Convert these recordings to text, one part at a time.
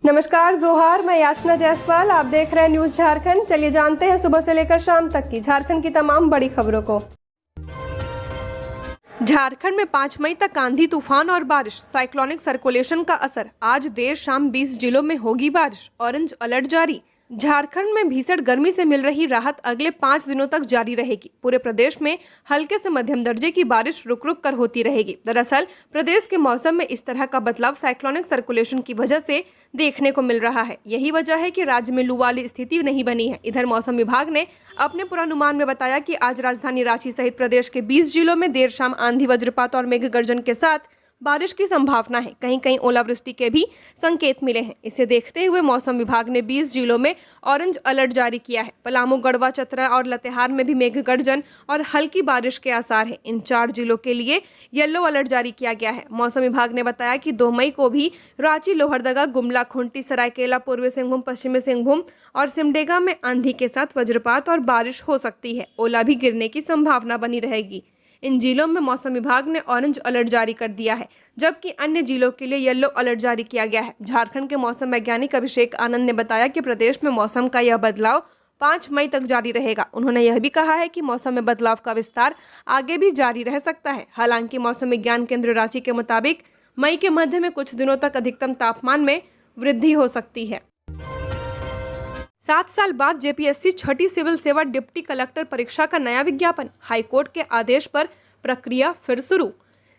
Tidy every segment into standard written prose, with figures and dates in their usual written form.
नमस्कार जोहार, मैं याचना जायसवाल। आप देख रहे हैं न्यूज झारखंड। चलिए जानते हैं सुबह से लेकर शाम तक की झारखंड की तमाम बड़ी खबरों को। झारखंड में 5 मई तक आंधी तूफान और बारिश, साइक्लोनिक सर्कुलेशन का असर। आज देर शाम 20 जिलों में होगी बारिश, ऑरेंज अलर्ट जारी। झारखंड में भीषण गर्मी से मिल रही राहत अगले 5 दिनों तक जारी रहेगी। पूरे प्रदेश में हल्के से मध्यम दर्जे की बारिश रुक रुक कर होती रहेगी। दरअसल प्रदेश के मौसम में इस तरह का बदलाव साइक्लोनिक सर्कुलेशन की वजह से देखने को मिल रहा है। यही वजह है कि राज्य में लू वाली स्थिति नहीं बनी है। इधर मौसम विभाग ने अपने पूर्वानुमान में बताया कि आज राजधानी रांची सहित प्रदेश के 20 जिलों में देर शाम आंधी, वज्रपात और मेघ गर्जन के साथ बारिश की संभावना है। कहीं कहीं ओलावृष्टि के भी संकेत मिले हैं। इसे देखते हुए मौसम विभाग ने 20 जिलों में ऑरेंज अलर्ट जारी किया है। पलामू, गढ़वा, चतरा और लातेहार में भी मेघ गर्जन और हल्की बारिश के आसार हैं। इन 4 जिलों के लिए येलो अलर्ट जारी किया गया है। मौसम विभाग ने बताया कि 2 मई को भी रांची, लोहरदगा, गुमला, खुंटी, सरायकेला, पूर्वी सिंहभूम, पश्चिमी सिंहभूम और सिमडेगा में आंधी के साथ वज्रपात और बारिश हो सकती है। ओला भी गिरने की संभावना बनी रहेगी। इन जिलों में मौसम विभाग ने ऑरेंज अलर्ट जारी कर दिया है, जबकि अन्य जिलों के लिए येलो अलर्ट जारी किया गया है। झारखंड के मौसम वैज्ञानिक अभिषेक आनंद ने बताया कि प्रदेश में मौसम का यह बदलाव 5 मई तक जारी रहेगा। उन्होंने यह भी कहा है कि मौसम में बदलाव का विस्तार आगे भी जारी रह सकता है। हालांकि मौसम विज्ञान केंद्र रांची के मुताबिक मई के मध्य में कुछ दिनों तक अधिकतम तापमान में वृद्धि हो सकती है। 7 साल बाद जेपीएससी छठी सिविल सेवा डिप्टी कलेक्टर परीक्षा का नया विज्ञापन, हाईकोर्ट के आदेश पर प्रक्रिया फिर शुरू।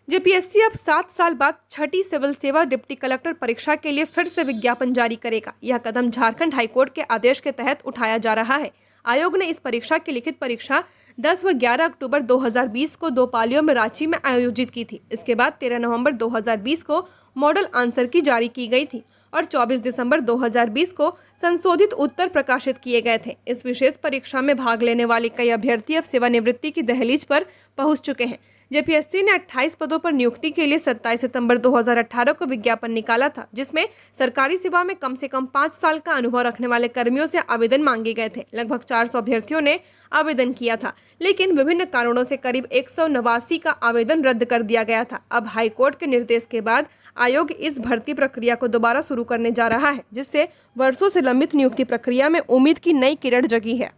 जेपीएससी अब 7 साल बाद छठी सिविल सेवा डिप्टी कलेक्टर परीक्षा के लिए फिर से विज्ञापन जारी करेगा। यह कदम झारखंड हाईकोर्ट के आदेश के तहत उठाया जा रहा है। आयोग ने इस परीक्षा की लिखित परीक्षा 10 व 11 अक्टूबर 2020 को 2 पालियों में रांची में आयोजित की थी। इसके बाद 13 नवंबर 2020 को मॉडल आंसर की जारी की गई थी और 24 दिसंबर 2020 को संशोधित उत्तर प्रकाशित किए गए थे। इस विशेष परीक्षा में भाग लेने वाले कई अभ्यर्थी अब सेवानिवृत्ति की दहलीज पर पहुंच चुके हैं। जेपीएससी ने 28 पदों पर नियुक्ति के लिए 27 सितंबर 2018 को विज्ञापन निकाला था, जिसमें सरकारी सेवा में कम से कम 5 साल का अनुभव रखने वाले कर्मियों से आवेदन मांगे गए थे। लगभग 400 अभ्यर्थियों ने आवेदन किया था, लेकिन विभिन्न कारणों से करीब 189 का आवेदन रद्द कर दिया गया था। अब हाईकोर्ट के निर्देश के बाद आयोग इस भर्ती प्रक्रिया को दोबारा शुरू करने जा रहा है, जिससे वर्षों से लंबित नियुक्ति प्रक्रिया में उम्मीद की नई किरण जगी है।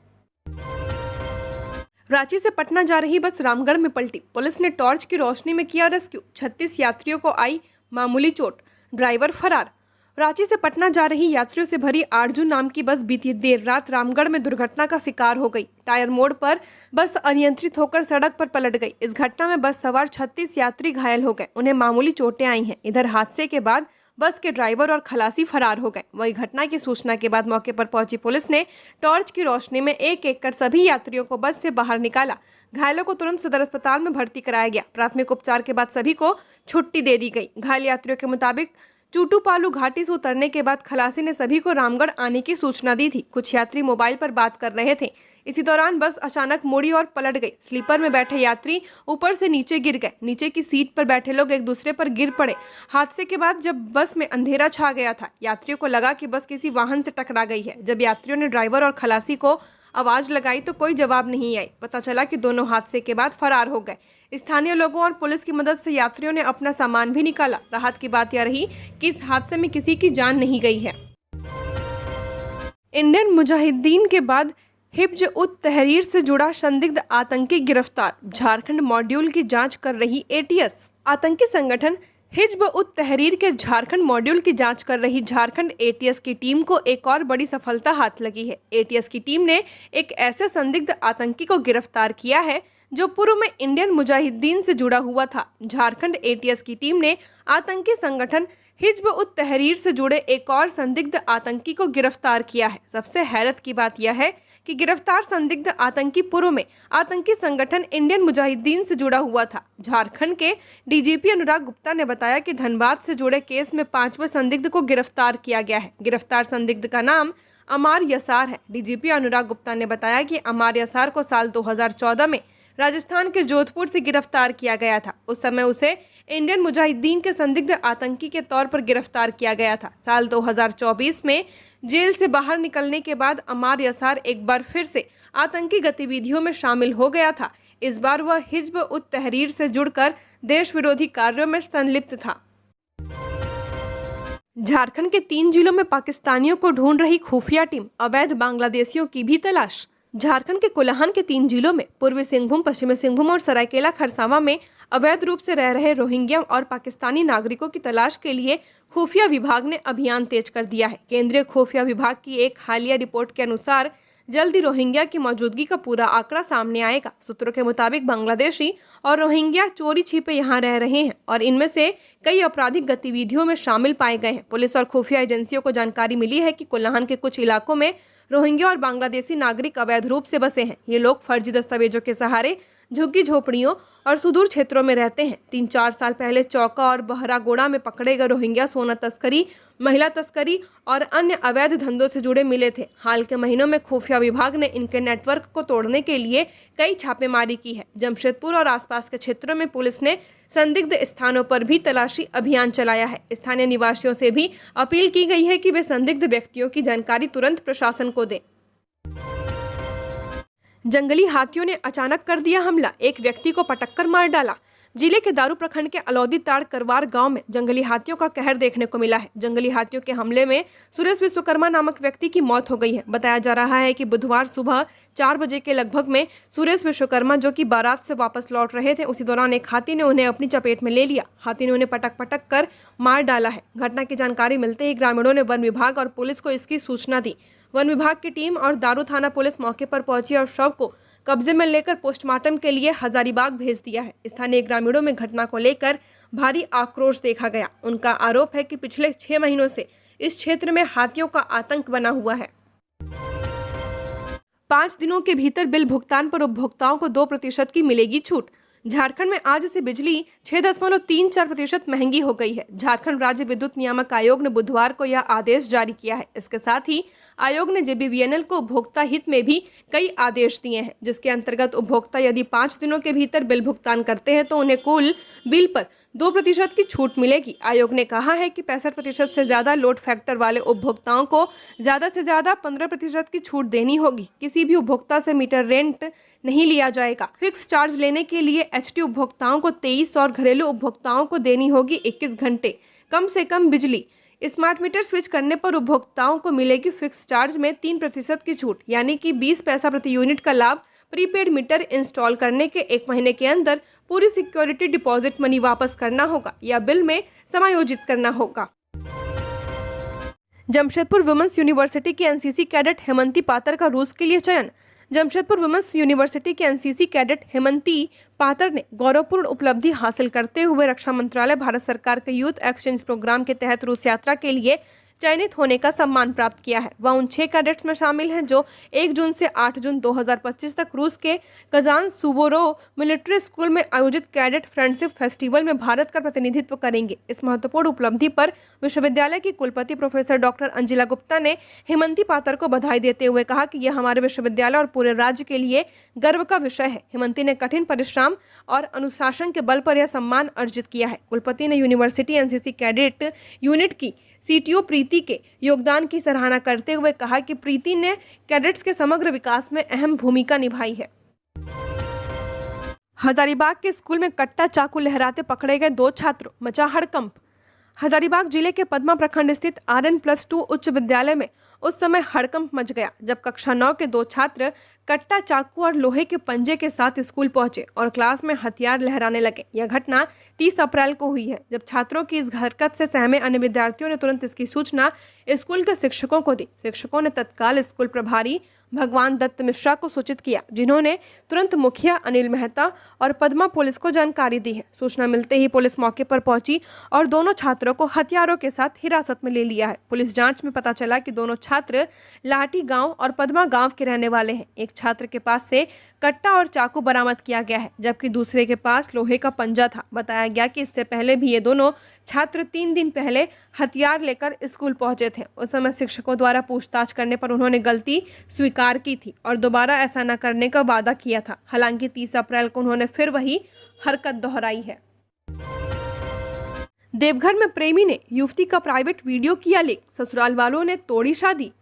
रांची से पटना जा रही बस रामगढ़ में पलटी, पुलिस ने टॉर्च की रोशनी में किया रेस्क्यू। 36 यात्रियों को आई मामूली चोट, ड्राइवर फरार। रांची से पटना जा रही यात्रियों से भरी आरजू नाम की बस बीती देर रात रामगढ़ में दुर्घटना का शिकार हो गई। टायर मोड़ पर बस अनियंत्रित होकर सड़क पर पलट गई। इस घटना में बस सवार 36 यात्री घायल हो गए, उन्हें मामूली चोटें आई हैं। इधर हादसे के बाद बस के ड्राइवर और खलासी फरार हो गए। वही घटना की सूचना के बाद मौके पर पहुंची पुलिस ने टॉर्च की रोशनी में एक एक कर सभी यात्रियों को बस से बाहर निकाला। घायलों को तुरंत सदर अस्पताल में भर्ती कराया गया। प्राथमिक उपचार के बाद सभी को छुट्टी दे दी गई। घायल यात्रियों के मुताबिक चूटूपालू घाटी से उतरने के बाद खलासी ने सभी को रामगढ़ आने की सूचना दी थी। कुछ यात्री मोबाइल पर बात कर रहे थे। इसी दौरान बस अचानक मुड़ी और पलट गई। स्लीपर में बैठे यात्री ऊपर से नीचे गिर गए। नीचे की सीट पर बैठे लोग एक दूसरे पर गिर पड़े। हादसे के बाद जब बस में अंधेरा छा गया था, यात्रियों को लगा कि बस किसी वाहन से टकरा गई है। जब यात्रियों ने ड्राइवर और खलासी को आवाज लगाई तो कोई जवाब नहीं आई। पता चला कि दोनों हादसे के बाद फरार हो गए। स्थानीय लोगों और पुलिस की मदद से यात्रियों ने अपना सामान भी निकाला। राहत की बात यह रही कि इस हादसे में किसी की जान नहीं गई है। इंडियन मुजाहिदीन के बाद हिज्ब उत तहरीर से जुड़ा संदिग्ध आतंकी गिरफ्तार, झारखंड मॉड्यूल की जांच कर रही एटीएस। आतंकी संगठन हिज्ब उत तहरीर के झारखंड मॉड्यूल की जांच कर रही झारखंड एटीएस की टीम को एक और बड़ी सफलता हाथ लगी है। एटीएस की टीम ने एक ऐसे संदिग्ध आतंकी को गिरफ्तार किया है जो पूर्व में इंडियन मुजाहिदीन से जुड़ा हुआ था। झारखंड एटीएस की टीम ने आतंकी संगठन हिज्ब उत तहरीर से जुड़े एक और संदिग्ध आतंकी को गिरफ्तार किया है। सबसे हैरत की बात यह है कि गिरफ्तार संदिग्ध आतंकी पूर्व में आतंकी संगठन इंडियन मुजाहिदीन से जुड़ा हुआ था। झारखंड के डीजीपी अनुराग गुप्ता ने बताया कि धनबाद से जुड़े केस में 5वें संदिग्ध को गिरफ्तार किया गया है। गिरफ्तार संदिग्ध का नाम अमार यसार है। डीजीपी अनुराग गुप्ता ने बताया कि अमार यसार को साल 2014 में राजस्थान के जोधपुर से गिरफ्तार किया गया था। उस समय उसे इंडियन मुजाहिदीन के संदिग्ध आतंकी के तौर पर गिरफ्तार किया गया था। साल 2024 में जेल से बाहर निकलने के बाद अमार यसार एक बार फिर से आतंकी गतिविधियों में शामिल हो गया था। इस बार वह हिज्ब उत तहरीर से जुड़कर देश विरोधी कार्यों में संलिप्त था। झारखंड के 3 जिलों में पाकिस्तानियों को ढूंढ रही खुफिया टीम, अवैध बांग्लादेशियों की भी तलाश। झारखंड के कोल्हान के 3 जिलों में पूर्वी सिंहभूम, पश्चिमी सिंहभूम और सरायकेला खरसावां में अवैध रूप से रह रहे रोहिंग्या और पाकिस्तानी नागरिकों की तलाश के लिए खुफिया विभाग ने अभियान तेज कर दिया है। केंद्रीय खुफिया विभाग की एक हालिया रिपोर्ट के अनुसार जल्द ही रोहिंग्या की मौजूदगी का पूरा आंकड़ा सामने आएगा। सूत्रों के मुताबिक बांग्लादेशी और रोहिंग्या चोरी छिपे यहाँ रह रहे हैं और इनमें से कई आपराधिक गतिविधियों में शामिल पाए गए हैं। पुलिस और खुफिया एजेंसियों को जानकारी मिली है कि कोल्हान के कुछ इलाकों में रोहिंग्या और बांग्लादेशी नागरिक अवैध रूप से बसे हैं। ये लोग फर्जी दस्तावेजों के सहारे झुग्गी झोपड़ियों और सुदूर क्षेत्रों में रहते हैं। 3-4 साल पहले चौका और बहरागोड़ा में पकड़े गए रोहिंग्या सोना तस्करी, महिला तस्करी और अन्य अवैध धंधों से जुड़े मिले थे। हाल के महीनों में खुफिया विभाग ने इनके नेटवर्क को तोड़ने के लिए कई छापेमारी की है। जमशेदपुर और आसपास के क्षेत्रों में पुलिस ने संदिग्ध स्थानों पर भी तलाशी अभियान चलाया है। स्थानीय निवासियों से भी अपील की गई है कि वे संदिग्ध व्यक्तियों की जानकारी तुरंत प्रशासन को दें। जंगली हाथियों ने अचानक कर दिया हमला, एक व्यक्ति को पटककर मार डाला। जिले के दारू प्रखंड के अलौदी ताड़ करवार गांव में जंगली हाथियों का कहर देखने को मिला है। जंगली हाथियों के हमले में सुरेश विश्वकर्मा नामक व्यक्ति की मौत हो गई है। बताया जा रहा है कि बुधवार सुबह 4 बजे के लगभग में सुरेश विश्वकर्मा, जो कि बारात से वापस लौट रहे थे, उसी दौरान एक हाथी ने उन्हें अपनी चपेट में ले लिया। हाथी ने उन्हें पटक पटक कर मार डाला है। घटना की जानकारी मिलते ही ग्रामीणों ने वन विभाग और पुलिस को इसकी सूचना दी। वन विभाग की टीम और दारू थाना पुलिस मौके पर पहुंची और शव को कब्जे में लेकर पोस्टमार्टम के लिए हजारीबाग भेज दिया है। स्थानीय ग्रामीणों में घटना को लेकर भारी आक्रोश देखा गया। उनका आरोप है कि पिछले 6 महीनों से इस क्षेत्र में हाथियों का आतंक बना हुआ है। 5 दिनों के भीतर बिल भुगतान पर उपभोक्ताओं को 2% की मिलेगी छूट। झारखंड में आज से बिजली 6.34% महंगी हो गई है। झारखंड राज्य विद्युत नियामक आयोग ने बुधवार को यह आदेश जारी किया है। इसके साथ ही आयोग ने JBVNL को उपभोक्ता हित में भी कई आदेश दिए हैं, जिसके अंतर्गत उपभोक्ता यदि 5 दिनों के भीतर बिल भुगतान करते हैं तो उन्हें कुल बिल पर 2% की छूट मिलेगी। आयोग ने कहा है कि 65% से ज्यादा लोड फैक्टर वाले उपभोक्ताओं को ज्यादा से ज्यादा 15% की छूट देनी होगी। किसी भी उपभोक्ता से मीटर रेंट नहीं लिया जाएगा। फिक्स चार्ज लेने के लिए HT उपभोक्ताओं को 23 और घरेलू उपभोक्ताओं को देनी होगी 21 घंटे कम से कम बिजली। स्मार्ट मीटर स्विच करने पर उपभोक्ताओं को मिलेगी फिक्स चार्ज में 3% की छूट, यानी कि 20 पैसा प्रति यूनिट का लाभ। प्रीपेड मीटर इंस्टॉल करने के 1 महीने के अंदर पूरी सिक्योरिटी डिपॉजिट मनी वापस करना होगा या बिल में समायोजित करना होगा। जमशेदपुर वुमेन्स यूनिवर्सिटी की NCC कैडेट हेमंती पातर का रूस के लिए चयन। जमशेदपुर वुमेन्स यूनिवर्सिटी के NCC कैडेट हेमंती पातर ने गौरवपूर्ण उपलब्धि हासिल करते हुए रक्षा मंत्रालय, भारत सरकार के यूथ एक्सचेंज प्रोग्राम के तहत रूस यात्रा के लिए चयनित होने का सम्मान प्राप्त किया है। वह उन 6 कैडेट्स में शामिल हैं जो 1 जून से 8 जून 2025 तक रूस के कजान सुवोरोव मिलिट्री स्कूल में आयोजित कैडेट फ्रेंडशिप फेस्टिवल में भारत का प्रतिनिधित्व करेंगे। इस महत्वपूर्ण उपलब्धि पर विश्वविद्यालय की कुलपति प्रोफेसर डॉक्टर अंजिला गुप्ता ने हेमंती पातर को बधाई देते हुए कहा कि यह हमारे विश्वविद्यालय और पूरे राज्य के लिए गर्व का विषय है। हेमंती ने कठिन परिश्रम और अनुशासन के बल पर यह सम्मान अर्जित किया है। कुलपति ने यूनिवर्सिटी NCC कैडेट यूनिट की CTO प्रीति के योगदान की सराहना करते हुए कहा कि प्रीति ने कैडेट्स के समग्र विकास में अहम भूमिका निभाई है। हजारीबाग के स्कूल में कट्टा चाकू लहराते पकड़े गए 2 छात्र, मचा हड़कंप। हजारीबाग जिले के पदमा प्रखंड स्थित RN+2 उच्च विद्यालय में उस समय हड़कंप मच गया जब कक्षा 9 के 2 छात्र कट्टा, चाकू और लोहे के पंजे के साथ स्कूल पहुंचे और क्लास में हथियार लहराने लगे। यह घटना 30 अप्रैल को हुई है। जब छात्रों की इस हरकत से सहमे अन्य विद्यार्थियों ने तुरंत इसकी सूचना स्कूल के शिक्षकों को दी। शिक्षकों ने तत्काल स्कूल प्रभारी भगवान दत्त मिश्रा को सूचित किया, जिन्होंने तुरंत मुखिया अनिल मेहता और पदमा पुलिस को जानकारी दी है। सूचना मिलते ही पुलिस मौके पर पहुंची और दोनों छात्रों को हथियारों के साथ हिरासत में ले लिया है। पुलिस जांच में पता चला कि दोनों छात्र लाठी गांव और पदमा गांव के रहने वाले हैं। एक छात्र के पास से कट्टा और चाकू बरामद किया गया है, जबकि दूसरे के पास लोहे का पंजा था। बताया गया कि इससे पहले भी ये दोनों छात्र 3 दिन पहले हथियार लेकर स्कूल पहुंचे थे। उस समय शिक्षकों द्वारा पूछताछ करने पर उन्होंने गलती स्वीकार की थी और दोबारा ऐसा न करने का वादा किया था। हालांकि 30 अप्रैल को उन्होंने फिर वही हरकत दोहराई है। देवघर में प्रेमी ने युवती का प्राइवेट वीडियो किया लीक, ससुराल वालों ने तोड़ी शादी।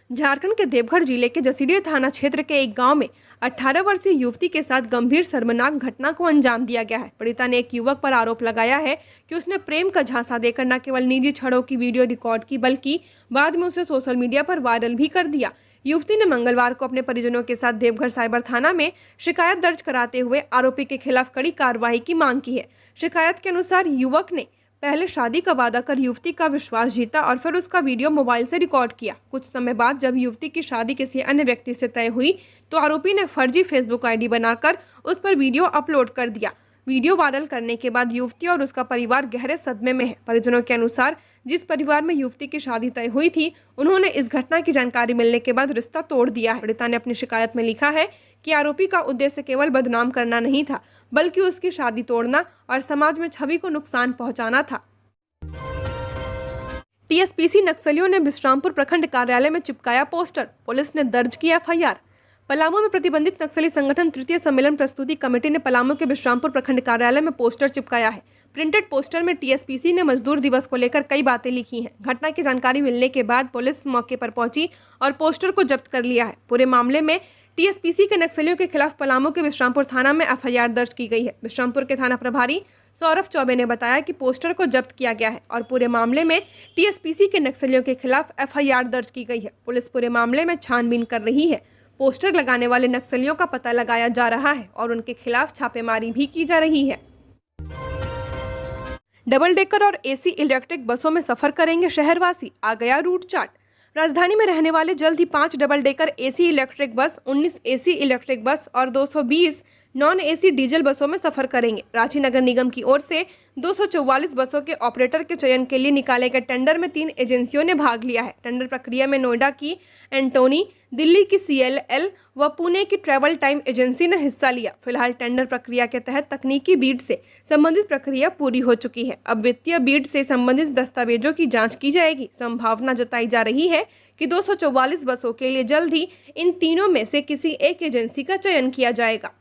झारखंड के देवघर जिले के जसीडीह थाना क्षेत्र के एक गांव में 18 वर्षीय युवती के साथ गंभीर शर्मनाक घटना को अंजाम दिया गया है। पीड़िता ने एक युवक पर आरोप लगाया है कि उसने प्रेम का झांसा देकर न केवल निजी छड़ों की वीडियो रिकॉर्ड की, बल्कि बाद में उसे सोशल मीडिया पर वायरल भी कर दिया। युवती ने मंगलवार को अपने परिजनों के साथ देवघर साइबर थाना में शिकायत दर्ज कराते हुए आरोपी के खिलाफ कड़ी कार्रवाई की मांग की है। शिकायत के अनुसार युवक ने पहले शादी का वादा कर युवती का विश्वास जीता और फिर उसका वीडियो मोबाइल से रिकॉर्ड किया। कुछ समय बाद जब युवती की शादी किसी अन्य व्यक्ति से तय हुई तो आरोपी ने फर्जी फेसबुक आईडी बनाकर उस पर वीडियो अपलोड कर दिया। वीडियो वायरल करने के बाद युवती और उसका परिवार गहरे सदमे में है। परिजनों के अनुसार जिस परिवार में युवती की शादी तय हुई थी, उन्होंने इस घटना की जानकारी मिलने के बाद रिश्ता तोड़ दिया है। पीड़िता ने अपनी शिकायत में लिखा है कि आरोपी का उद्देश्य केवल बदनाम करना नहीं था, बल्कि उसकी शादी तोड़ना और समाज में छवि को नुकसान पहुंचाना था। टीएसपीसी नक्सलियों ने बिश्रामपुर प्रखंड कार्यालय में चिपकाया पोस्टर, पुलिस ने दर्ज किया एफआईआर। पलामू में प्रतिबंधित नक्सली संगठन तृतीय सम्मेलन प्रस्तुति कमेटी ने पलामू के बिश्रामपुर प्रखंड कार्यालय में पोस्टर चिपकाया है। प्रिंटेड पोस्टर में टीएसपीसी ने मजदूर दिवस को लेकर कई बातें लिखी हैं। घटना की जानकारी मिलने के बाद पुलिस मौके पर पहुंची और पोस्टर को जब्त कर लिया है। पूरे मामले में टीएसपीसी के नक्सलियों के खिलाफ पलामू के बिश्रामपुर थाना में एफआईआर दर्ज की गई है। बिश्रामपुर के थाना प्रभारी सौरभ चौबे ने बताया कि पोस्टर को जब्त किया गया है और पूरे मामले में टीएसपीसी के नक्सलियों के खिलाफ एफआईआर दर्ज की गई है। पुलिस पूरे मामले में छानबीन कर रही है। पोस्टर लगाने वाले नक्सलियों का पता लगाया जा रहा है और उनके खिलाफ छापेमारी भी की जा रही है। डबल डेकर और एसी इलेक्ट्रिक बसों में सफर करेंगे शहरवासी, आ गया रूट चार्ट। राजधानी में रहने वाले जल्द ही 5 double decker AC electric bus, 19 AC electric bus और 220 नॉन एसी डीजल बसों में सफर करेंगे। रांची नगर निगम की ओर से 244 बसों के ऑपरेटर के चयन के लिए निकाले गए टेंडर में 3 एजेंसियों ने भाग लिया है। टेंडर प्रक्रिया में नोएडा की एंटोनी, दिल्ली की सीएलएल व पुणे की ट्रैवल टाइम एजेंसी ने हिस्सा लिया। फिलहाल टेंडर प्रक्रिया के तहत तकनीकी बीड से संबंधित प्रक्रिया पूरी हो चुकी है। अब वित्तीय बीड से संबंधित दस्तावेजों की जांच की जाएगी। संभावना जताई जा रही है कि 244 बसों के लिए जल्द ही इन तीनों में से किसी एक एजेंसी का चयन किया जाएगा।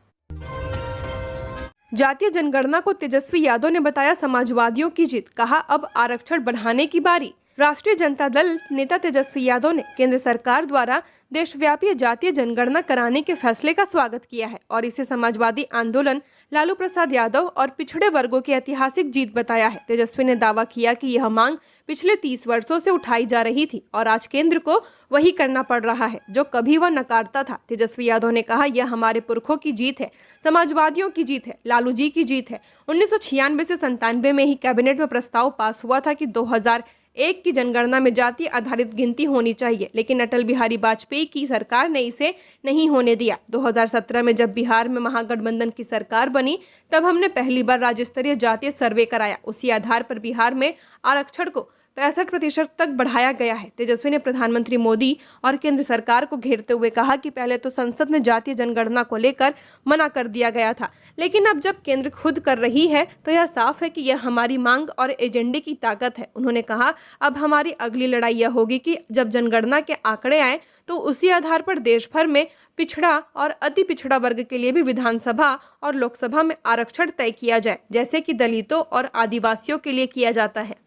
जातीय जनगणना को तेजस्वी यादव ने बताया समाजवादियों की जीत, कहा अब आरक्षण बढ़ाने की बारी। राष्ट्रीय जनता दल नेता तेजस्वी यादव ने केंद्र सरकार द्वारा देशव्यापी जातीय जनगणना कराने के फैसले का स्वागत किया है और इसे समाजवादी आंदोलन, लालू प्रसाद यादव और पिछड़े वर्गों की ऐतिहासिक जीत बताया है। तेजस्वी ने दावा किया कि यह मांग पिछले 30 वर्षों से उठाई जा रही थी और आज केंद्र को वही करना पड़ रहा है जो कभी वह नकारता था। तेजस्वी यादव ने कहा, यह हमारे पुरखों की जीत है, समाजवादियों की जीत है, लालू जी की जीत है। 1996 से 97 में ही कैबिनेट में प्रस्ताव पास हुआ था कि 2001 की जनगणना में जाति आधारित गिनती होनी चाहिए, लेकिन अटल बिहारी वाजपेयी की सरकार ने इसे नहीं होने दिया। 2017 में जब बिहार में महागठबंधन की सरकार बनी, तब हमने पहली बार राज्य स्तरीय जातीय सर्वे कराया। उसी आधार पर बिहार में आरक्षण को 65% तक बढ़ाया गया है। तेजस्वी ने प्रधानमंत्री मोदी और केंद्र सरकार को घेरते हुए कहा कि पहले तो संसद में जातीय जनगणना को लेकर मना कर दिया गया था, लेकिन अब जब केंद्र खुद कर रही है तो यह साफ है कि यह हमारी मांग और एजेंडे की ताकत है। उन्होंने कहा, अब हमारी अगली लड़ाई यह होगी कि जब जनगणना के आंकड़े आए तो उसी आधार पर देश भर में पिछड़ा और अति पिछड़ा वर्ग के लिए भी विधानसभा और लोकसभा में आरक्षण तय किया जाए, जैसे कि दलितों और आदिवासियों के लिए किया जाता है।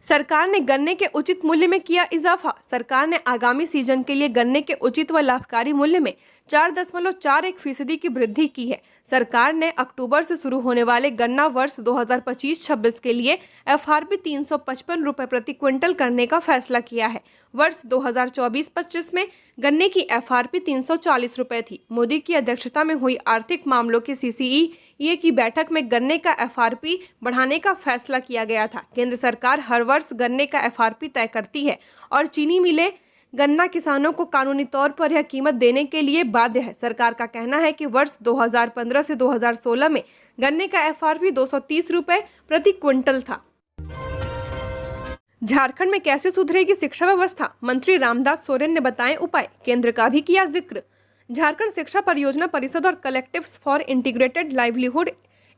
सरकार ने गन्ने के उचित मूल्य में किया इजाफा। सरकार ने आगामी सीजन के लिए गन्ने के उचित व लाभकारी मूल्य में 4.41% की वृद्धि की है। सरकार ने अक्टूबर से शुरू होने वाले गन्ना वर्ष 2025-26 के लिए एफआरपी 355 रुपये प्रति क्विंटल करने का फैसला किया है। वर्ष 2024-25 में गन्ने की एफआरपी 340 रुपये थी। मोदी की अध्यक्षता में हुई आर्थिक मामलों की सीसीईए की बैठक में गन्ने का एफआरपी बढ़ाने का फैसला किया गया था। केंद्र सरकार हर वर्ष गन्ने का एफआरपी तय करती है और चीनी मिलें गन्ना किसानों को कानूनी तौर पर यह कीमत देने के लिए बाध्य है। सरकार का कहना है कि वर्ष 2015 से 2016 में गन्ने का एफआरपी 230 रुपये प्रति क्विंटल था। झारखंड में कैसे सुधरेगी शिक्षा व्यवस्था, मंत्री रामदास सोरेन ने बताए उपाय, केंद्र का भी किया जिक्र। झारखंड शिक्षा परियोजना परिषद और collectives for integrated livelihood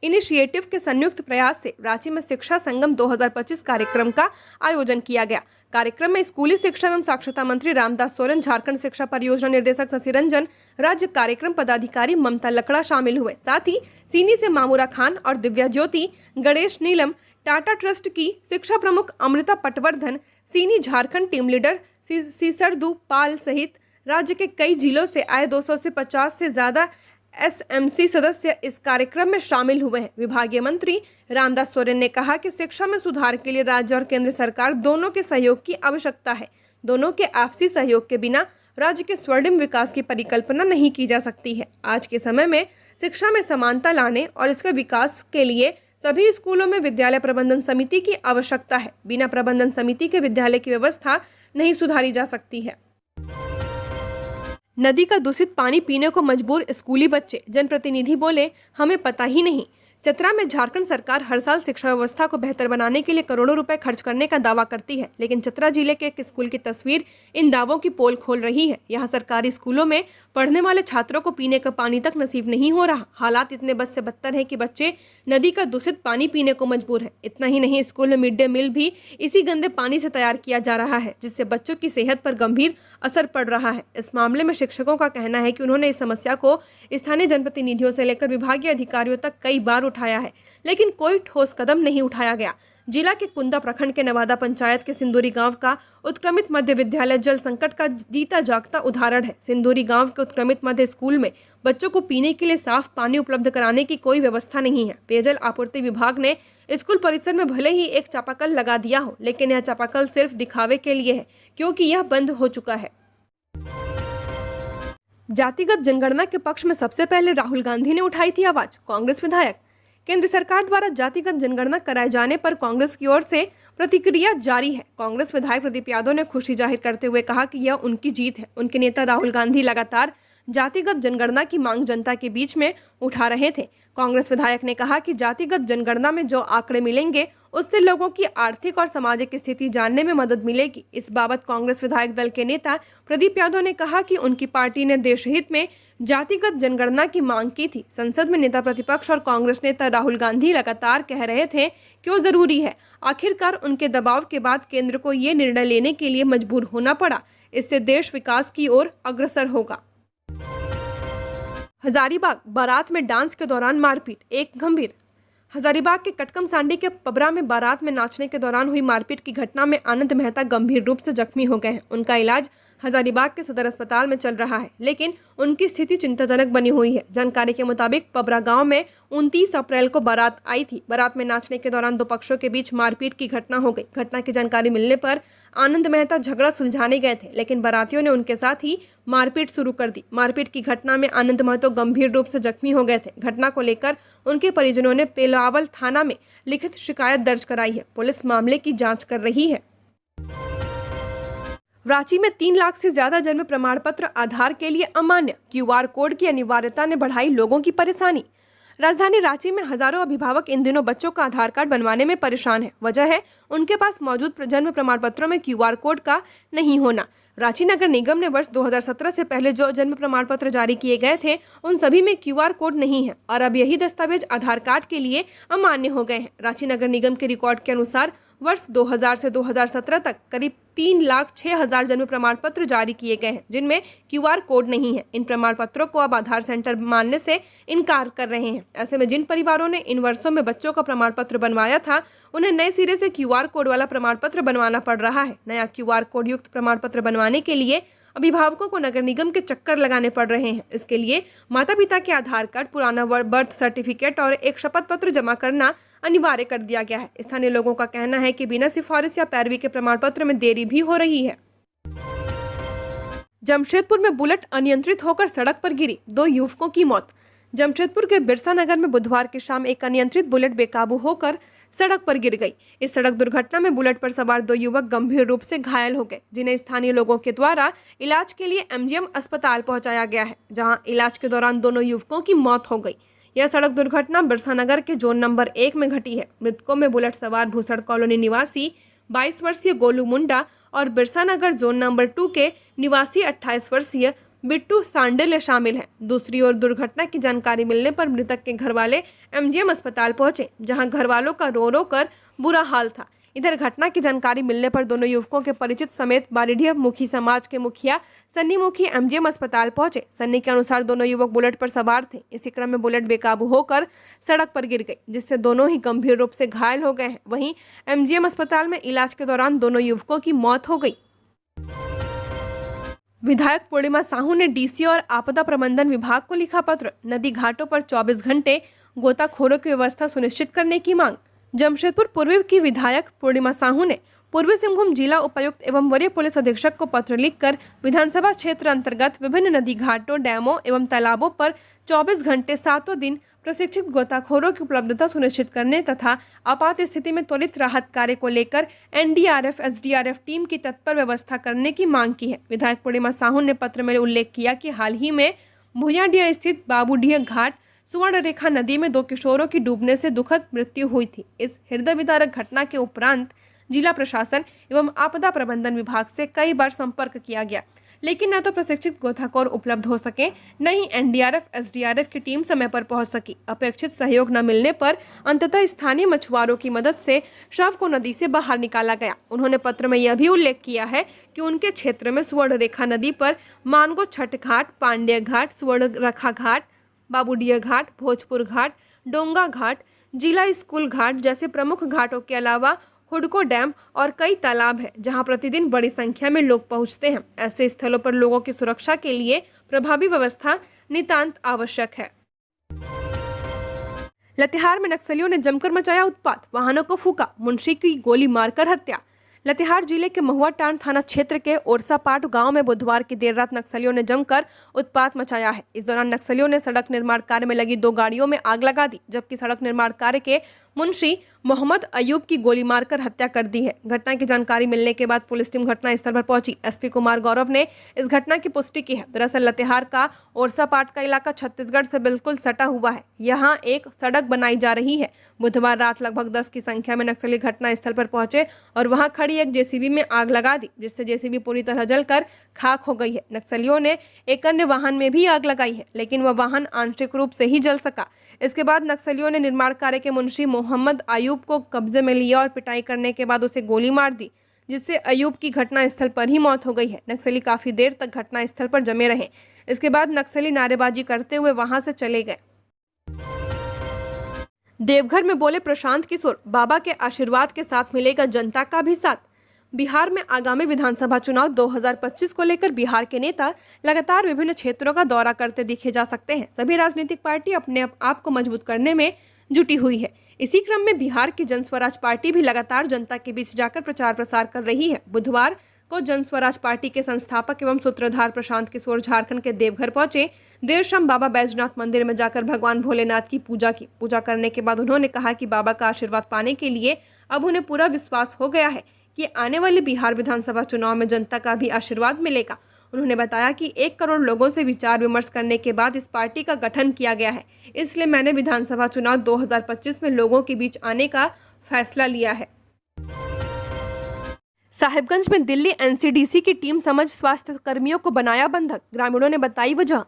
initiative के संयुक्त प्रयास से रांची में शिक्षा संगम 2025 कार्यक्रम का आयोजन किया गया। कार्यक्रम में स्कूली शिक्षा एवं साक्षरता मंत्री रामदास सोरेन, झारखंड शिक्षा परियोजना निर्देशक शशि रंजन, राज्य कार्यक्रम पदाधिकारी ममता लकड़ा शामिल हुए। साथ ही सीनी से मामूरा खान और दिव्या ज्योति, गणेश नीलम, टाटा ट्रस्ट की शिक्षा प्रमुख अमृता पटवर्धन, सीनी झारखंड टीम लीडर सीसरदू पाल सहित राज्य के कई जिलों से आए 200 से 50 से ज्यादा एसएमसी सदस्य इस कार्यक्रम में शामिल हुए हैं। विभागीय मंत्री रामदास सोरेन ने कहा कि शिक्षा में सुधार के लिए राज्य और केंद्र सरकार दोनों के सहयोग की आवश्यकता है। दोनों के आपसी सहयोग के बिना राज्य के स्वर्णिम विकास की परिकल्पना नहीं की जा सकती है। आज के समय में शिक्षा में समानता लाने और इसके विकास के लिए सभी स्कूलों में विद्यालय प्रबंधन समिति की आवश्यकता है। बिना प्रबंधन समिति के विद्यालय की व्यवस्था नहीं सुधारी जा सकती है। नदी का दूषित पानी पीने को मजबूर स्कूली बच्चे, जनप्रतिनिधि बोले हमें पता ही नहीं। चतरा में झारखंड सरकार हर साल शिक्षा व्यवस्था को बेहतर बनाने के लिए करोड़ों रुपए खर्च करने का दावा करती है, लेकिन चतरा जिले के एक स्कूल की तस्वीर इन दावों की पोल खोल रही है। यहाँ सरकारी स्कूलों में पढ़ने वाले छात्रों को पीने का पानी तक नसीब नहीं हो रहा। हालात इतने बद से बदतर है कि बच्चे नदी का दूषित पानी पीने को मजबूर है। इतना ही नहीं, स्कूल में मिड डे मील भी इसी गंदे पानी से तैयार किया जा रहा है, जिससे बच्चों की सेहत पर गंभीर असर पड़ रहा है। इस मामले में शिक्षकों का कहना है कि उन्होंने इस समस्या को स्थानीय जनप्रतिनिधियों से लेकर विभागीय अधिकारियों तक कई बार उठाया है, लेकिन कोई ठोस कदम नहीं उठाया गया। जिला के कुंदा प्रखंड के नवादा पंचायत के सिंदूरी गांव का उत्क्रमित मध्य विद्यालय जल संकट का जीता जागता उदाहरण है। सिंदूरी गांव के उत्क्रमित मध्य स्कूल में बच्चों को पीने के लिए साफ पानी उपलब्ध कराने की कोई व्यवस्था नहीं है। पेयजल आपूर्ति विभाग ने स्कूल परिसर में भले ही एक चापाकल लगा दिया हो, लेकिन यह चापाकल सिर्फ दिखावे के लिए है, क्योंकि यह बंद हो चुका है। जातिगत जनगणना के पक्ष में सबसे पहले राहुल गांधी ने उठाई थी आवाज। कांग्रेस विधायक, केंद्र सरकार द्वारा जातिगत जनगणना कराए जाने पर कांग्रेस की ओर से प्रतिक्रिया जारी है। कांग्रेस विधायक प्रदीप यादव ने खुशी जाहिर करते हुए कहा कि यह उनकी जीत है। उनके नेता राहुल गांधी लगातार जातिगत जनगणना की मांग जनता के बीच में उठा रहे थे। कांग्रेस विधायक ने कहा कि जातिगत जनगणना में जो आंकड़े मिलेंगे उससे लोगों की आर्थिक और सामाजिक स्थिति जानने में मदद मिलेगी। इस बाबत कांग्रेस विधायक दल के नेता प्रदीप यादव ने कहा कि उनकी पार्टी ने देशहित में जातिगत जनगणना की मांग की थी। संसद में नेता प्रतिपक्ष और कांग्रेस नेता राहुल गांधी लगातार कह रहे थे क्यों जरूरी है। आखिरकार उनके दबाव के बाद केंद्र को ये निर्णय लेने के लिए मजबूर होना पड़ा। इससे देश विकास की ओर अग्रसर होगा। हजारीबाग, बारात में डांस के दौरान मारपीट, एक गंभीर। हजारीबाग के कटकम सांडी के पबरा में बारात में नाचने के दौरान हुई मारपीट की घटना में आनंद मेहता गंभीर रूप से जख्मी हो गए हैं। उनका इलाज हजारीबाग के सदर अस्पताल में चल रहा है, लेकिन उनकी स्थिति चिंताजनक बनी हुई है। जानकारी के मुताबिक पबरा गांव में 29 अप्रैल को बारात आई थी। बारात में नाचने के दौरान दो पक्षों के बीच मारपीट की घटना हो गई। घटना की जानकारी मिलने पर आनंद मेहता झगड़ा सुलझाने गए थे, लेकिन बारातियों ने उनके साथ ही मारपीट शुरू कर दी। मारपीट की घटना में आनंद महतो गंभीर रूप से जख्मी हो गए थे। घटना को लेकर उनके परिजनों ने पेलावल थाना में लिखित शिकायत दर्ज कराई है। पुलिस मामले की जांच कर रही है। रांची में 3 लाख से ज्यादा जन्म प्रमाण पत्र आधार के लिए अमान्य। क्यूआर कोड की अनिवार्यता ने बढ़ाई लोगों की परेशानी। राजधानी रांची में हजारों अभिभावक इन दिनों बच्चों का आधार कार्ड बनवाने में परेशान है। वजह है उनके पास मौजूद जन्म प्रमाण पत्रों में क्यूआर कोड का नहीं होना। रांची नगर निगम ने वर्ष 2017 से पहले जो जन्म प्रमाण पत्र जारी किए गए थे उन सभी में क्यूआर कोड नहीं है और अब यही दस्तावेज आधार कार्ड के लिए अमान्य हो गए हैं। रांची नगर निगम के रिकॉर्ड के अनुसार वर्ष 2000 से 2017 तक करीब 3,06,000 जन्म प्रमाण पत्र जारी किए गए हैं, जिनमें क्यूआर कोड नहीं है। इन प्रमाण पत्रों को अब आधार सेंटर मानने से इनकार कर रहे हैं। ऐसे में जिन परिवारों ने इन वर्षों में बच्चों का प्रमाण पत्र बनवाया था, उन्हें नए सिरे से क्यूआर कोड वाला प्रमाण पत्र बनवाना पड़ रहा है। नया क्यूआर कोड युक्त प्रमाण पत्र बनवाने के लिए अभिभावकों को नगर निगम के चक्कर लगाने पड़ रहे हैं। इसके लिए माता पिता के आधार कार्ड, पुराना बर्थ सर्टिफिकेट और एक शपथ पत्र जमा करना अनिवार्य कर दिया गया है। स्थानीय लोगों का कहना है कि बिना सिफारिश या पैरवी के प्रमाण पत्र में देरी भी हो रही है। जमशेदपुर में बुलेट अनियंत्रित होकर सड़क पर गिरी, 2 युवकों की मौत। जमशेदपुर के बिरसा नगर में बुधवार की शाम एक अनियंत्रित बुलेट बेकाबू होकर सड़क पर गिर गई। इस सड़क दुर्घटना में बुलेट पर सवार 2 युवक गंभीर रूप से घायल हो गए, जिन्हें स्थानीय लोगों के द्वारा इलाज के लिए एमजीएम अस्पताल पहुंचाया गया है, जहां इलाज के दौरान दोनों युवकों की मौत हो गई। यह सड़क दुर्घटना बिरसा नगर के जोन नंबर 1 में घटी है। मृतकों में बुलेट सवार भूसड़ कॉलोनी निवासी 22 वर्षीय गोलू मुंडा और बिरसा नगर जोन नंबर 2 के निवासी 28 वर्षीय बिट्टू सांडेले शामिल हैं। दूसरी ओर दुर्घटना की जानकारी मिलने पर मृतक के घर वाले एमजीएम अस्पताल पहुंचे, जहां घर वालों का रो रो कर बुरा हाल था। इधर घटना की जानकारी मिलने पर दोनों युवकों के परिचित समेत बारीडीह मुखी समाज के मुखिया सन्नी मुखी एमजीएम अस्पताल पहुंचे। सन्नी के अनुसार दोनों युवक बुलेट पर सवार थे। इसी क्रम में बुलेट बेकाबू होकर सड़क पर गिर गई, जिससे दोनों ही गंभीर रूप से घायल हो गए हैं। वहीं एमजीएम अस्पताल में इलाज के दौरान दोनों युवकों की मौत हो गई। विधायक पूर्णिमा साहू ने डीसी और आपदा प्रबंधन विभाग को लिखा पत्र, नदी घाटों पर 24 घंटे गोताखोरों की व्यवस्था सुनिश्चित करने की मांग। जमशेदपुर पूर्व की विधायक पूर्णिमा साहू ने पूर्वी सिंहभूम जिला उपायुक्त एवं वरीय पुलिस अधीक्षक को पत्र लिखकर विधानसभा क्षेत्र अंतर्गत विभिन्न नदी घाटों, डैमों एवं तालाबों पर 24 घंटे 7 दिन प्रशिक्षित गोताखोरों की उपलब्धता सुनिश्चित करने तथा आपात स्थिति में त्वरित राहत कार्य को लेकर एनडीआरएफ, एसडीआरएफ टीम की तत्पर व्यवस्था करने की मांग की है। विधायक पूर्णिमा साहू ने पत्र में उल्लेख किया कि हाल ही में भुयाडीह स्थित बाबूडीह घाट सुवर्ण रेखा नदी में 2 किशोरों की डूबने से दुखद मृत्यु हुई थी। इस हृदय विदारक घटना के उपरांत जिला प्रशासन एवं आपदा प्रबंधन विभाग से कई बार संपर्क किया गया, लेकिन न तो प्रशिक्षित गोताखोर उपलब्ध हो सके, न ही एनडीआरएफ, एसडीआरएफ की टीम समय पर पहुंच सकी। अपेक्षित सहयोग न मिलने पर अंततः स्थानीय मछुआरों की मदद से शव को नदी से बाहर निकाला गया। उन्होंने पत्र में यह भी उल्लेख किया है कि उनके क्षेत्र में सुवर्ण रेखा नदी पर मानगो छठ घाट, पांडेय घाट, सुवर्ण रेखा घाट, बाबूडीह घाट, भोजपुर घाट, डोंगा घाट, जिला स्कूल घाट जैसे प्रमुख घाटों के अलावा हुडको डैम और कई तालाब है, जहां प्रतिदिन बड़ी संख्या में लोग पहुंचते हैं। ऐसे स्थलों पर लोगों की सुरक्षा के लिए प्रभावी व्यवस्था नितांत आवश्यक है। लातेहार में नक्सलियों ने जमकर मचाया उत्पात, वाहनों को फूका, मुंशी की गोली मारकर हत्या। लातेहार जिले के महुआटांड थाना क्षेत्र के ओरसापाट गांव में बुधवार की देर रात नक्सलियों ने जमकर उत्पात मचाया है। इस दौरान नक्सलियों ने सड़क निर्माण कार्य में लगी 2 गाड़ियों में आग लगा दी, जबकि सड़क निर्माण कार्य के मुंशी मोहम्मद अयूब की गोली मारकर हत्या कर दी है। घटना की जानकारी मिलने के बाद पुलिस टीम घटनास्थल पर पहुंची। एसपी कुमार गौरव ने इस घटना की पुष्टि की है। दरअसल लातेहार का ओरसापाट का इलाका छत्तीसगढ़ से बिल्कुल सटा हुआ है। यहाँ एक सड़क बनाई जा रही है। बुधवार रात लगभग 10 की संख्या में नक्सली घटनास्थल पर पहुंचे और वहां खड़ी एक जेसीबी में आग लगा दी, जिससे जेसीबी पूरी तरह जलकर खाक हो गई है। नक्सलियों ने एक अन्य वाहन में भी आग लगाई है, लेकिन वह वाहन आंशिक रूप से ही जल सका। इसके बाद नक्सलियों ने निर्माण कार्य के मुंशी मोहम्मद अयूब को कब्जे में लिया और पिटाई करने के बाद उसे गोली मार दी, जिससे अयूब की घटनास्थल पर ही मौत हो गई है। नक्सली काफी देर तक घटनास्थल पर जमे रहे। इसके बाद नक्सली नारेबाजी करते हुए वहां से चले गए। देवघर में बोले प्रशांत किशोर, बाबा के आशीर्वाद के साथ मिलेगा जनता का भी साथ। बिहार में आगामी विधानसभा चुनाव 2025 को लेकर बिहार के नेता लगातार विभिन्न क्षेत्रों का दौरा करते देखे जा सकते हैं। सभी राजनीतिक पार्टी अपने आप को मजबूत करने में जुटी हुई है। इसी क्रम में बिहार की जन स्वराज पार्टी भी लगातार जनता के बीच जाकर प्रचार प्रसार कर रही है। बुधवार को जन स्वराज पार्टी के संस्थापक एवं सूत्रधार प्रशांत किशोर झारखंड के देवघर पहुंचे। देर शाम बाबा बैजनाथ मंदिर में जाकर भगवान भोलेनाथ की पूजा की। पूजा करने के बाद उन्होंने कहा कि बाबा का आशीर्वाद पाने के लिए अब उन्हें पूरा विश्वास हो गया है कि आने वाले बिहार विधानसभा चुनाव में जनता का भी आशीर्वाद मिलेगा। उन्होंने बताया कि 1 करोड़ लोगों से विचार विमर्श करने के बाद इस पार्टी का गठन किया गया है, इसलिए मैंने विधानसभा चुनाव 2025 में लोगों के बीच आने का फैसला लिया है। साहिबगंज में दिल्ली एनसीडीसी की टीम समझ स्वास्थ्य कर्मियों को बनाया बंधक, ग्रामीणों ने बताई वजह।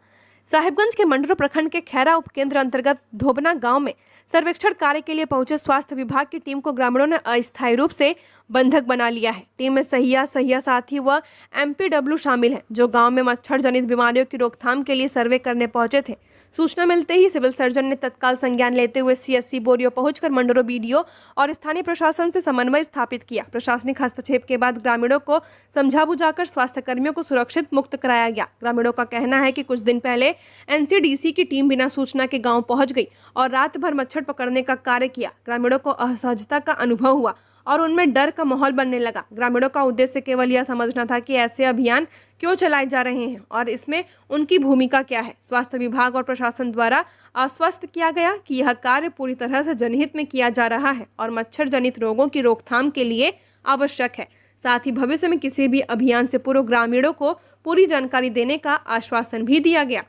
साहिबगंज के मंडरो प्रखंड के खैरा उपकेंद्र अंतर्गत धोबना गांव में सर्वेक्षण कार्य के लिए पहुंचे स्वास्थ्य विभाग की टीम को ग्रामीणों ने अस्थायी रूप से बंधक बना लिया है। टीम में सहिया साथी व एमपीडब्ल्यू शामिल हैं, जो गांव में मच्छर जनित बीमारियों की रोकथाम के लिए सर्वे करने पहुंचे थे। सूचना मिलते ही सिविल सर्जन ने तत्काल संज्ञान लेते हुए सीएससी बोरियो पहुंचकर मंडरो बीडीओ और स्थानीय प्रशासन से समन्वय स्थापित किया। प्रशासनिक हस्तक्षेप के बाद ग्रामीणों को समझा बुझाकर स्वास्थ्य कर्मियों को सुरक्षित मुक्त कराया गया। ग्रामीणों का कहना है कि कुछ दिन पहले एनसीडीसी की टीम बिना सूचना के गाँव पहुंच गई और रात भर मच्छर पकड़ने का कार्य किया। ग्रामीणों को असहजता का अनुभव हुआ और उनमें डर का माहौल बनने लगा। ग्रामीणों का उद्देश्य केवल यह समझना था कि ऐसे अभियान क्यों चलाए जा रहे हैं और इसमें उनकी भूमिका क्या है। स्वास्थ्य विभाग और प्रशासन द्वारा आश्वस्त किया गया कि यह कार्य पूरी तरह से जनहित में किया जा रहा है और मच्छर जनित रोगों की रोकथाम के लिए आवश्यक है। साथ ही भविष्य में किसी भी अभियान से पूर्व ग्रामीणों को पूरी जानकारी देने का आश्वासन भी दिया गया।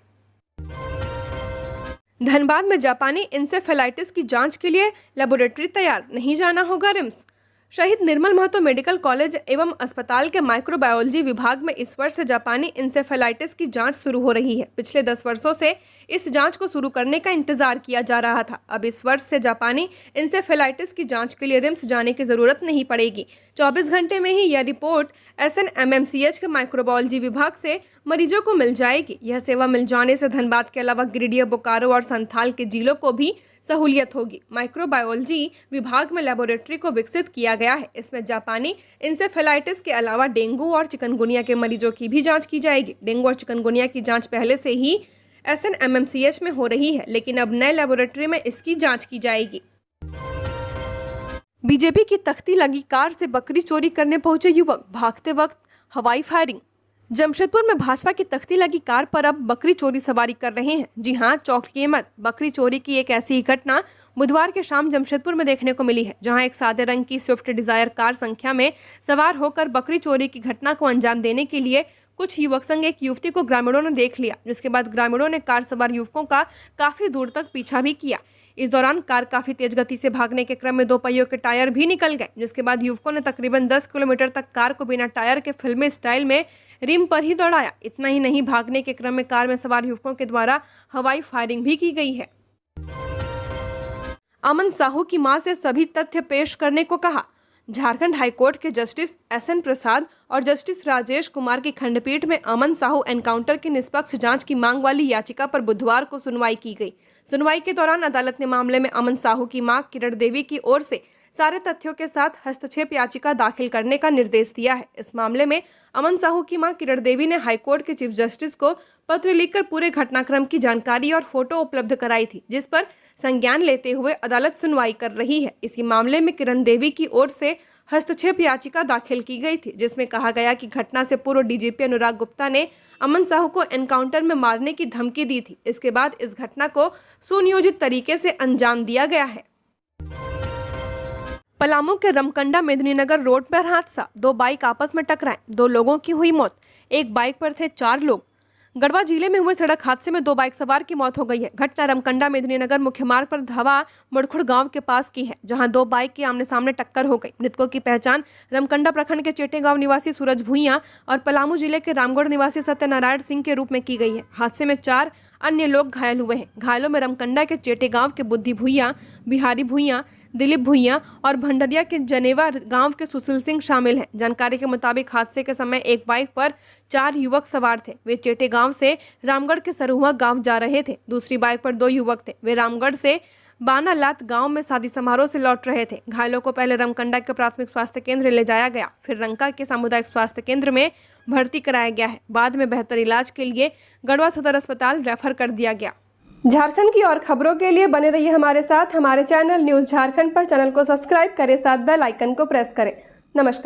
धनबाद में जापानी इंसेफेलाइटिस की जांच के लिए लेबोरेटरी तैयार, नहीं जाना होगा रिम्स। शहीद निर्मल महतो मेडिकल कॉलेज एवं अस्पताल के माइक्रोबायोलॉजी विभाग में इस वर्ष से जापानी इंसेफेलाइटिस की जांच शुरू हो रही है। पिछले 10 वर्षों से इस जांच को शुरू करने का इंतजार किया जा रहा था। अब इस वर्ष से जापानी इंसेफेलाइटिस की जांच के लिए रिम्स जाने की जरूरत नहीं पड़ेगी। 24 घंटे में ही यह रिपोर्ट SNMMCH के माइक्रोबायोलॉजी विभाग से मरीजों को मिल जाएगी। यह सेवा मिल जाने से धनबाद के अलावा गिरिडीह, बोकारो और संथाल के जिलों को भी सहूलियत होगी। माइक्रोबायोलॉजी विभाग में लेबोरेटरी को विकसित किया गया है। इसमें जापानी इंसेफेलाइटिस के अलावा डेंगू और चिकनगुनिया के मरीजों की भी जांच की जाएगी। डेंगू और चिकनगुनिया की जांच पहले से ही SNMMCH में हो रही है, लेकिन अब नए लेबोरेटरी में इसकी जांच की जाएगी। बीजेपी की तख्ती लगी कार से बकरी चोरी करने पहुंचे युवक, भागते वक्त हवाई फायरिंग। जमशेदपुर में भाजपा की तख्ती लगी कार पर अब बकरी चोरी सवारी कर रहे हैं। जी हां, चौंकिए मत, बकरी चोरी की एक ऐसी ही घटना बुधवार के शाम जमशेदपुर में देखने को मिली है, जहां एक सादे रंग की स्विफ्ट डिजायर कार संख्या में सवार होकर बकरी चोरी की घटना को अंजाम देने के लिए कुछ युवक संग एक युवती को ग्रामीणों ने देख लिया, जिसके बाद ग्रामीणों ने कार सवार युवकों का काफी दूर तक पीछा भी किया। इस दौरान कार काफी तेज गति से भागने के क्रम में 2 पहियों के टायर भी निकल गए, जिसके बाद युवकों ने तकरीबन 10 किलोमीटर तक कार को बिना टायर के फिल्मी स्टाइल में रिम पर ही दौड़ाया। इतना ही नहीं, भागने के क्रम में कार में सवार युवकों के द्वारा हवाई फायरिंग भी की गई है। अमन साहू की मां से सभी तथ्य पेश करने को कहा। झारखंड हाईकोर्ट के जस्टिस SN प्रसाद और जस्टिस राजेश कुमार की खंडपीठ में अमन साहू एनकाउंटर की निष्पक्ष जांच की मांग वाली याचिका पर बुधवार को सुनवाई की गई। सुनवाई के दौरान अदालत ने मामले में अमन साहू की मां किरण देवी की ओर से सारे तथ्यों के साथ हस्तक्षेप याचिका दाखिल करने का निर्देश दिया है। इस मामले में अमन साहू की मां किरण देवी ने हाईकोर्ट के चीफ जस्टिस को पत्र लिखकर पूरे घटनाक्रम की जानकारी और फोटो उपलब्ध कराई थी, जिस पर संज्ञान लेते हुए अदालत सुनवाई कर रही है। इसी मामले में किरण देवी की ओर से हस्तक्षेप याचिका दाखिल की गई थी, जिसमें कहा गया कि घटना से पूर्व DGP अनुराग गुप्ता ने अमन साहू को एनकाउंटर में मारने की धमकी दी थी। इसके बाद इस घटना को सुनियोजित तरीके से अंजाम दिया गया है। पलामू के रमकंडा मेदिनीनगर रोड पर हादसा, 2 बाइक आपस में टकराए, 2 लोगों की हुई मौत। एक बाइक पर थे 4 लोग। गढ़वा जिले में हुए सड़क हादसे में 2 बाइक सवार की मौत हो गई है। घटना रमकंडा मेदिनीनगर मुख्य मार्ग पर धावा मुड़खुड़ गांव के पास की है, जहां 2 बाइक की आमने सामने टक्कर हो गई। मृतकों की पहचान रमकंडा प्रखंड के चेटे गांव निवासी सूरज भुइयां और पलामू जिले के रामगढ़ निवासी सत्यनारायण सिंह के रूप में की गई है। हादसे में 4 अन्य लोग घायल हुए हैं। घायलों में रमकंडा के चेटे गाँव के बुद्धि भुइयां, बिहारी भुइयां, दिलीप भुइयां और भंडरिया के जनेवा गांव के सुशील सिंह शामिल हैं। जानकारी के मुताबिक हादसे के समय एक बाइक पर 4 युवक सवार थे। वे चेटे गांव से रामगढ़ के सरुआ गांव जा रहे थे। दूसरी बाइक पर 2 युवक थे। वे रामगढ़ से बानालात गांव में शादी समारोह से लौट रहे थे। घायलों को पहले रमकंडा के प्राथमिक स्वास्थ्य केंद्र ले जाया गया, फिर रंका के सामुदायिक स्वास्थ्य केंद्र में भर्ती कराया गया है। बाद में बेहतर इलाज के लिए गढ़वा सदर अस्पताल रेफर कर दिया गया। झारखंड की और खबरों के लिए बने रहिए हमारे साथ। हमारे चैनल न्यूज़ झारखंड पर चैनल को सब्सक्राइब करें, साथ बेल आइकन को प्रेस करें। नमस्कार।